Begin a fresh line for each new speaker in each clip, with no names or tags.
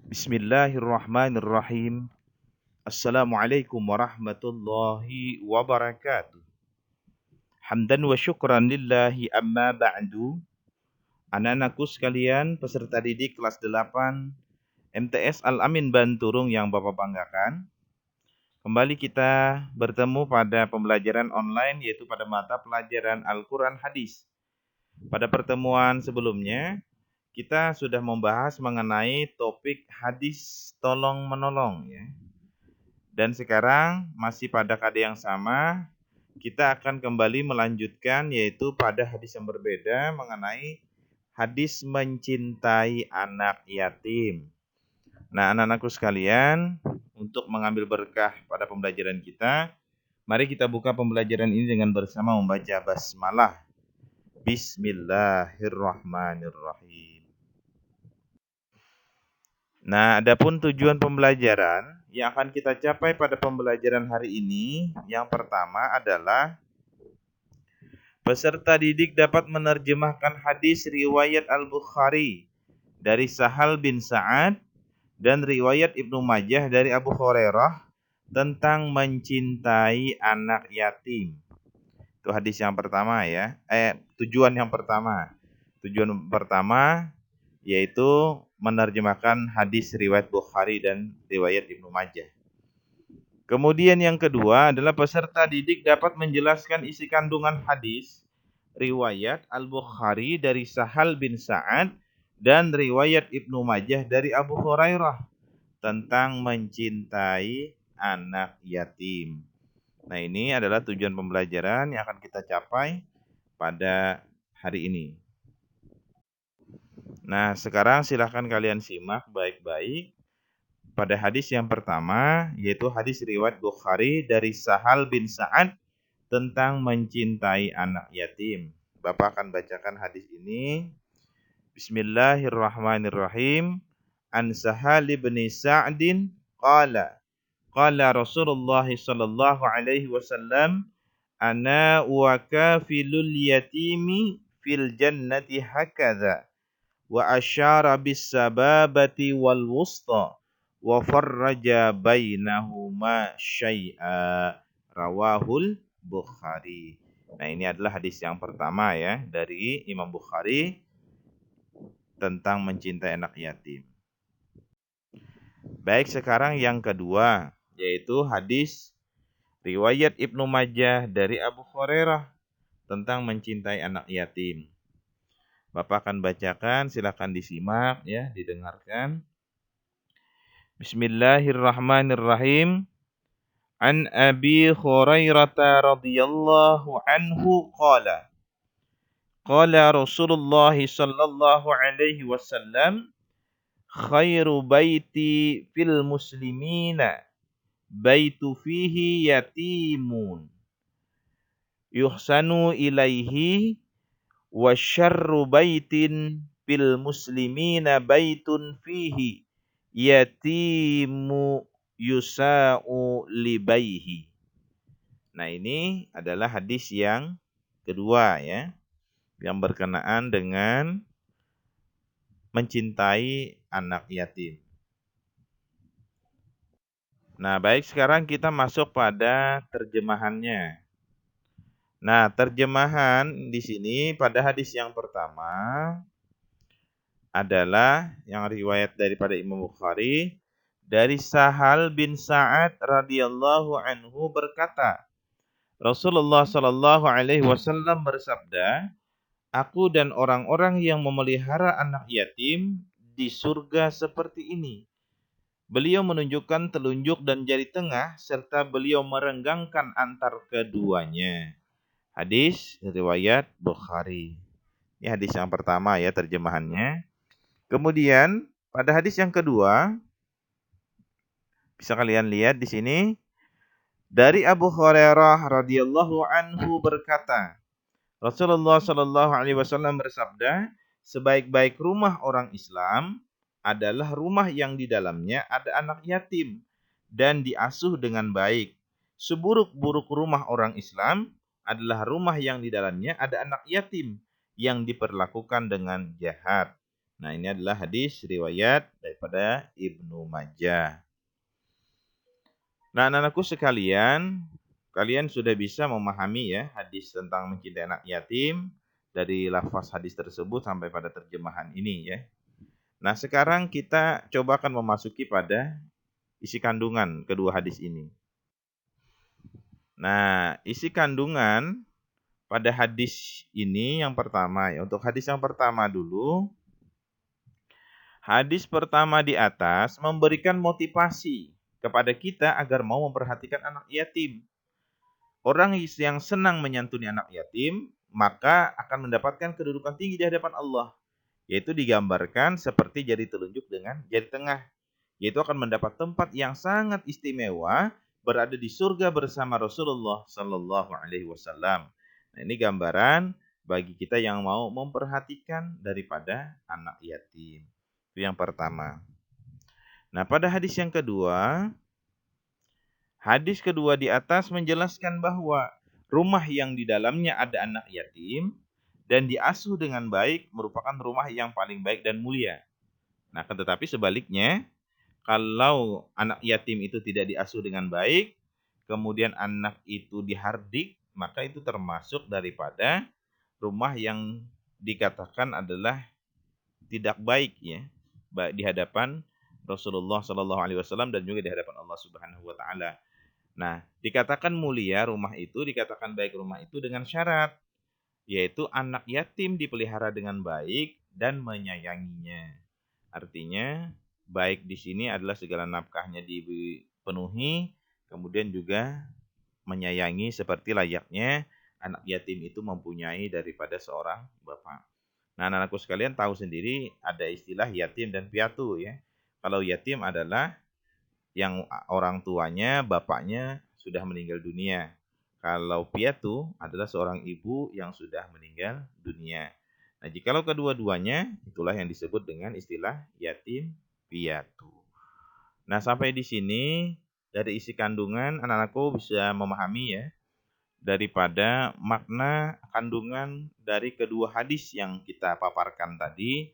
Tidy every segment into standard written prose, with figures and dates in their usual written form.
Bismillahirrahmanirrahim. Assalamualaikum warahmatullahi wabarakatuh. Hamdan wa syukran lillahi amma ba'du. Anak-anakku sekalian, peserta didik kelas 8 MTS Al-Amin Banturung yang Bapak banggakan. Kembali kita bertemu pada pembelajaran online, yaitu pada mata pelajaran Al-Quran Hadis. Pada pertemuan sebelumnya, kita sudah membahas mengenai topik hadis tolong-menolong, ya. Dan sekarang masih pada kade yang sama, kita akan kembali melanjutkan, yaitu pada hadis yang berbeda mengenai hadis mencintai anak yatim. Nah, anak-anakku sekalian, untuk mengambil berkah pada pembelajaran kita, mari kita buka pembelajaran ini dengan bersama membaca basmalah. Bismillahirrahmanirrahim. Nah, adapun tujuan pembelajaran yang akan kita capai pada pembelajaran hari ini, yang pertama adalah peserta didik dapat menerjemahkan hadis riwayat Al-Bukhari dari Sahal bin Sa'ad dan riwayat Ibnu Majah dari Abu Hurairah tentang mencintai anak yatim. Itu hadis yang pertama, ya. Tujuan yang pertama. Tujuan pertama yaitu menerjemahkan hadis riwayat Bukhari dan riwayat Ibnu Majah. Kemudian yang kedua adalah peserta didik dapat menjelaskan isi kandungan hadis riwayat Al-Bukhari dari Sahal bin Sa'ad dan riwayat Ibnu Majah dari Abu Hurairah tentang mencintai anak yatim. Nah, ini adalah tujuan pembelajaran yang akan kita capai pada hari ini. Nah, sekarang silahkan kalian simak baik-baik pada hadis yang pertama, yaitu hadis riwayat Bukhari dari Sahal bin Sa'ad tentang mencintai anak yatim. Bapak akan bacakan hadis ini. Bismillahirrahmanirrahim. An Sahal bin Sa'din qala Rasulullah sallallahu alaihi wasallam, ana wa kafilul yatimi fil jannati hakadha wa asyara bis sababati wal wusta wa farraja bainahuma syai'a, rawahul Bukhari. Nah, ini adalah hadis yang pertama, ya, dari Imam Bukhari tentang mencintai anak yatim. Baik, sekarang yang kedua, yaitu hadis riwayat Ibnu Majah dari Abu Hurairah tentang mencintai anak yatim. Bapak akan bacakan, silakan disimak, ya, didengarkan. Bismillahirrahmanirrahim. An Abi Hurairah radhiyallahu anhu qala Rasulullah sallallahu alaihi wasallam, khairu baiti fil muslimina baitu fihi yatimun yuhsanu ilaihi wa syarru baitin fil muslimina baitun fihi yatimu yusa'u libaihi. Nah, ini adalah hadis yang kedua, ya, yang berkenaan dengan mencintai anak yatim. Nah, baik, sekarang kita masuk pada terjemahannya. Nah, terjemahan di sini pada hadis yang pertama adalah yang riwayat daripada Imam Bukhari dari Sahal bin Sa'ad radhiyallahu anhu berkata, Rasulullah sallallahu alaihi wasallam bersabda, aku dan orang-orang yang memelihara anak yatim di surga seperti ini. Beliau menunjukkan telunjuk dan jari tengah serta beliau merenggangkan antar keduanya. Hadis riwayat Bukhari. Ini hadis yang pertama, ya, terjemahannya. Kemudian pada hadis yang kedua bisa kalian lihat di sini dari Abu Hurairah radhiyallahu anhu berkata, Rasulullah sallallahu alaihi wasallam bersabda, sebaik-baik rumah orang Islam adalah rumah yang di dalamnya ada anak yatim dan diasuh dengan baik. Seburuk-buruk rumah orang Islam adalah rumah yang di dalamnya ada anak yatim yang diperlakukan dengan jahat. Nah, ini adalah hadis riwayat daripada Ibnu Majah. Nah, anak-anakku sekalian, kalian sudah bisa memahami ya hadis tentang mencintai anak yatim dari lafaz hadis tersebut sampai pada terjemahan ini ya. Nah, sekarang kita coba akan memasuki pada isi kandungan kedua hadis ini. Nah, isi kandungan pada hadis ini yang pertama ya. Untuk hadis yang pertama dulu, hadis pertama di atas memberikan motivasi kepada kita agar mau memperhatikan anak yatim. Orang yang senang menyantuni anak yatim, maka akan mendapatkan kedudukan tinggi di hadapan Allah. Yaitu digambarkan seperti jari telunjuk dengan jari tengah. Yaitu akan mendapat tempat yang sangat istimewa berada di surga bersama Rasulullah Sallallahu Alaihi Wasallam. Nah, ini gambaran bagi kita yang mau memperhatikan daripada anak yatim. Itu yang pertama. Nah, pada hadis yang kedua, hadis kedua di atas menjelaskan bahwa rumah yang di dalamnya ada anak yatim dan diasuh dengan baik merupakan rumah yang paling baik dan mulia. Nah, tetapi sebaliknya, kalau anak yatim itu tidak diasuh dengan baik, kemudian anak itu dihardik, maka itu termasuk daripada rumah yang dikatakan adalah tidak baik ya, baik di hadapan Rasulullah Shallallahu Alaihi Wasallam dan juga di hadapan Allah Subhanahu Wa Taala. Nah, dikatakan mulia rumah itu, dikatakan baik rumah itu dengan syarat, yaitu anak yatim dipelihara dengan baik dan menyayanginya. Artinya, baik di sini adalah segala nafkahnya dipenuhi, kemudian juga menyayangi seperti layaknya anak yatim itu mempunyai daripada seorang bapak. Nah, anak-anakku sekalian tahu sendiri ada istilah yatim dan piatu ya. Kalau yatim adalah yang orang tuanya, bapaknya sudah meninggal dunia. Kalau piatu adalah seorang ibu yang sudah meninggal dunia. Nah, jikalau kedua-duanya, itulah yang disebut dengan istilah yatim piatu. Nah, sampai di sini dari isi kandungan anak-anakku bisa memahami ya daripada makna kandungan dari kedua hadis yang kita paparkan tadi,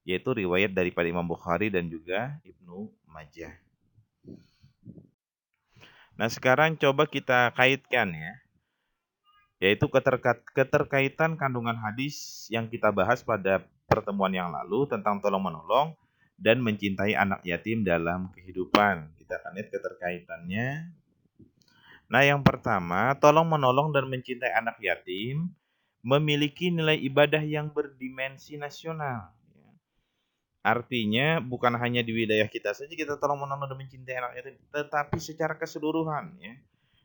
yaitu riwayat daripada Imam Bukhari dan juga Ibnu Majah. Nah, sekarang coba kita kaitkan ya, yaitu keterkaitan kandungan hadis yang kita bahas pada pertemuan yang lalu tentang tolong-menolong dan mencintai anak yatim dalam kehidupan. Kita akan lihat keterkaitannya. Nah, yang pertama, tolong-menolong dan mencintai anak yatim memiliki nilai ibadah yang berdimensi nasional. Artinya bukan hanya di wilayah kita saja kita tolong-menolong dan mencintai anak yatim, tetapi secara keseluruhan ya.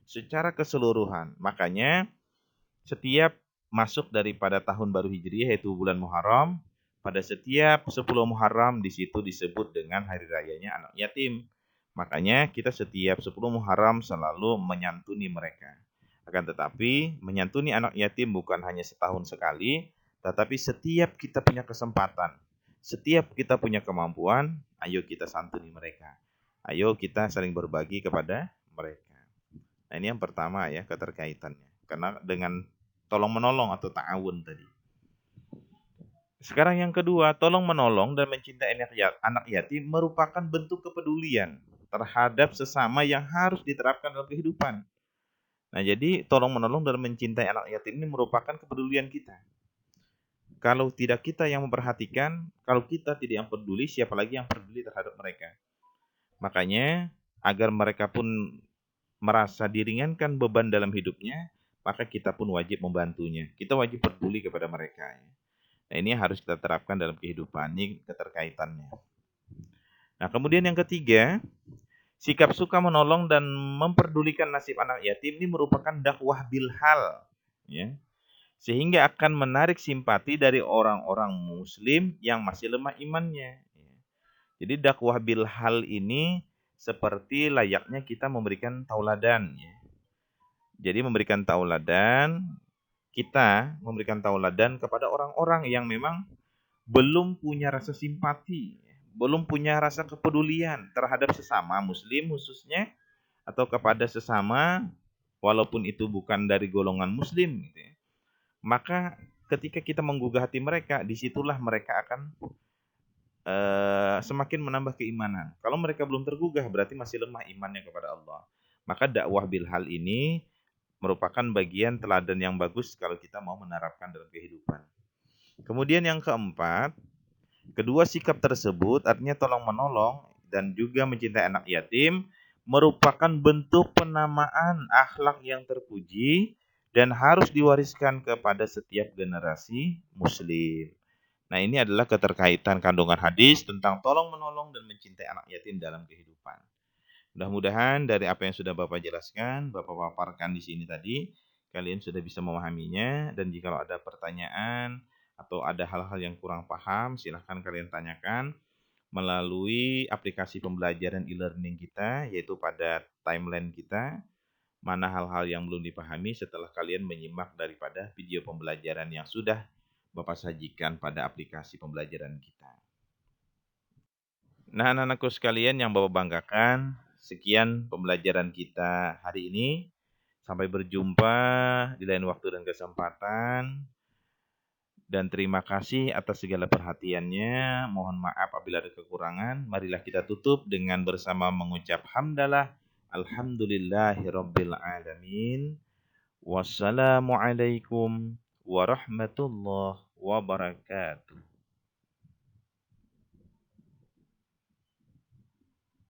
Secara keseluruhan. Makanya setiap masuk daripada tahun baru Hijriah yaitu bulan Muharram, pada setiap 10 Muharram di situ disebut dengan hari rayanya anak yatim. Makanya kita setiap 10 Muharram selalu menyantuni mereka. Akan tetapi menyantuni anak yatim bukan hanya setahun sekali, tetapi setiap kita punya kesempatan, setiap kita punya kemampuan, ayo kita santuni mereka. Ayo kita saling berbagi kepada mereka. Nah, ini yang pertama ya keterkaitannya. Karena dengan tolong-menolong atau ta'awun tadi. Sekarang yang kedua, tolong-menolong dan mencintai anak yatim merupakan bentuk kepedulian terhadap sesama yang harus diterapkan dalam kehidupan. Nah, jadi tolong-menolong dan mencintai anak yatim ini merupakan kepedulian kita. Kalau tidak kita yang memperhatikan, kalau kita tidak yang peduli, siapa lagi yang peduli terhadap mereka? Makanya, agar mereka pun merasa diringankan beban dalam hidupnya, maka kita pun wajib membantunya. Kita wajib peduli kepada mereka. Nah, ini yang harus kita terapkan dalam kehidupan. Ini keterkaitannya. Nah, kemudian yang ketiga, sikap suka menolong dan memperdulikan nasib anak yatim ini merupakan dakwah bilhal. Ya. Sehingga akan menarik simpati dari orang-orang muslim yang masih lemah imannya. Jadi dakwah bilhal ini seperti layaknya kita memberikan tauladan. Jadi memberikan tauladan, kita memberikan tauladan kepada orang-orang yang memang belum punya rasa simpati, belum punya rasa kepedulian terhadap sesama muslim khususnya, atau kepada sesama walaupun itu bukan dari golongan muslim gitu ya. Maka ketika kita menggugah hati mereka, disitulah mereka akan semakin menambah keimanan. Kalau mereka belum tergugah berarti masih lemah imannya kepada Allah. Maka dakwah bil hal ini merupakan bagian teladan yang bagus kalau kita mau menerapkan dalam kehidupan. Kemudian yang keempat, kedua sikap tersebut artinya tolong menolong dan juga mencintai anak yatim merupakan bentuk penamaan akhlak yang terpuji dan harus diwariskan kepada setiap generasi muslim. Nah, ini adalah keterkaitan kandungan hadis tentang tolong menolong dan mencintai anak yatim dalam kehidupan. Mudah-mudahan dari apa yang sudah Bapak jelaskan, Bapak paparkan di sini tadi, kalian sudah bisa memahaminya dan jika ada pertanyaan atau ada hal-hal yang kurang paham, silahkan kalian tanyakan melalui aplikasi pembelajaran e-learning kita, yaitu pada timeline kita, mana hal-hal yang belum dipahami setelah kalian menyimak daripada video pembelajaran yang sudah Bapak sajikan pada aplikasi pembelajaran kita. Nah, anak-anakku sekalian yang Bapak banggakan, sekian pembelajaran kita hari ini. Sampai berjumpa di lain waktu dan kesempatan. Dan terima kasih atas segala perhatiannya. Mohon maaf apabila ada kekurangan. Marilah kita tutup dengan bersama mengucap hamdalah. Alhamdulillahirabbil alamin. Wassalamualaikum warahmatullahi wabarakatuh.